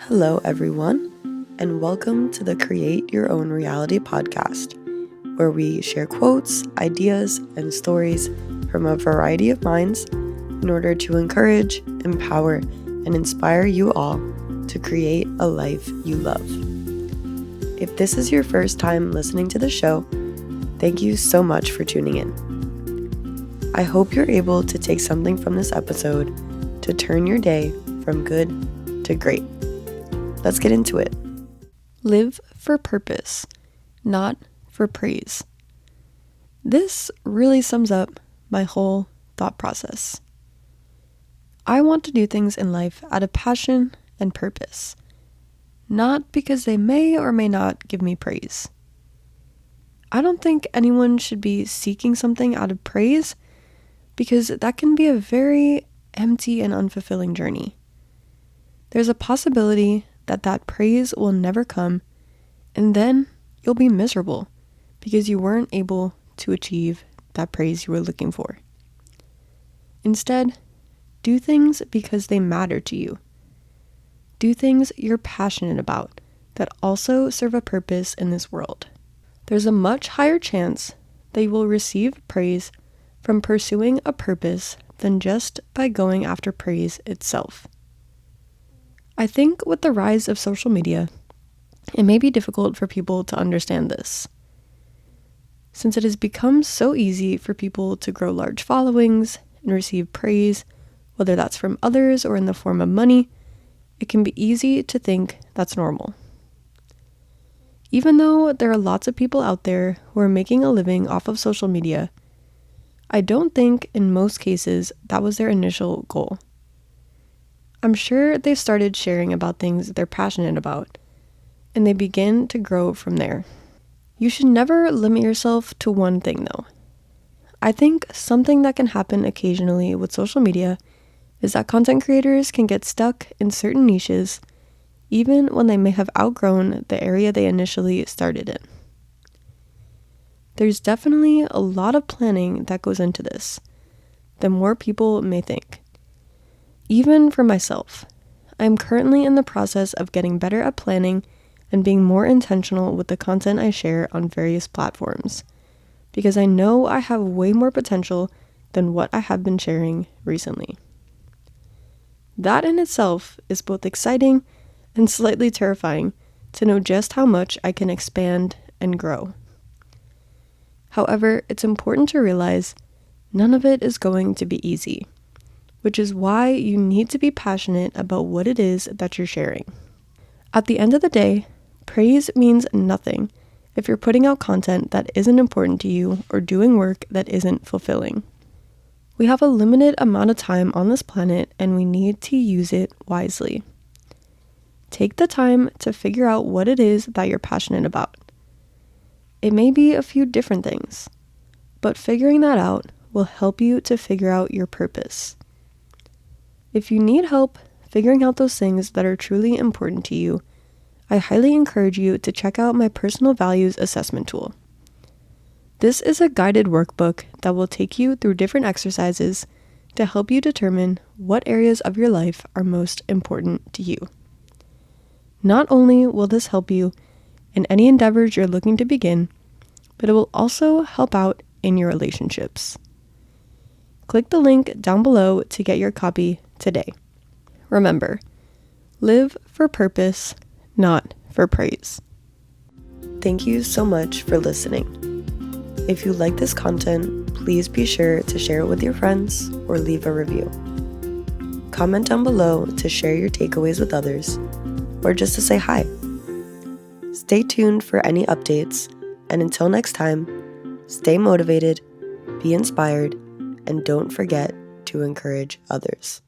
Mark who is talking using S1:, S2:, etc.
S1: Hello, everyone, and welcome to the Create Your Own Reality podcast, where we share quotes, ideas, and stories from a variety of minds in order to encourage, empower, and inspire you all to create a life you love. If this is your first time listening to the show, thank you so much for tuning in. I hope you're able to take something from this episode to turn your day from good to great. Let's get into it. Live for purpose, not for praise. This really sums up my whole thought process. I want to do things in life out of passion and purpose, not because they may or may not give me praise. I don't think anyone should be seeking something out of praise because that can be a very empty and unfulfilling journey. There's a possibility that praise will never come, and then you'll be miserable because you weren't able to achieve that praise you were looking for. Instead, do things because they matter to you. Do things you're passionate about that also serve a purpose in this world. There's a much higher chance that you will receive praise from pursuing a purpose than just by going after praise itself. I think with the rise of social media, it may be difficult for people to understand this. Since it has become so easy for people to grow large followings and receive praise, whether that's from others or in the form of money, it can be easy to think that's normal. Even though there are lots of people out there who are making a living off of social media, I don't think in most cases that was their initial goal. I'm sure they started sharing about things they're passionate about, and they begin to grow from there. You should never limit yourself to one thing though. I think something that can happen occasionally with social media is that content creators can get stuck in certain niches even when they may have outgrown the area they initially started in. There's definitely a lot of planning that goes into this, than more people may think. Even for myself, I am currently in the process of getting better at planning and being more intentional with the content I share on various platforms, because I know I have way more potential than what I have been sharing recently. That in itself is both exciting and slightly terrifying to know just how much I can expand and grow. However, it's important to realize none of it is going to be easy, which is why you need to be passionate about what it is that you're sharing. At the end of the day, praise means nothing if you're putting out content that isn't important to you or doing work that isn't fulfilling. We have a limited amount of time on this planet and we need to use it wisely. Take the time to figure out what it is that you're passionate about. It may be a few different things, but figuring that out will help you to figure out your purpose. If you need help figuring out those things that are truly important to you, I highly encourage you to check out my personal values assessment tool. This is a guided workbook that will take you through different exercises to help you determine what areas of your life are most important to you. Not only will this help you in any endeavors you're looking to begin, but it will also help out in your relationships. Click the link down below to get your copy today. Remember, live for purpose, not for praise. Thank you so much for listening. If you like this content, please be sure to share it with your friends or leave a review. Comment down below to share your takeaways with others or just to say hi. Stay tuned for any updates, and until next time, stay motivated, be inspired, and don't forget to encourage others.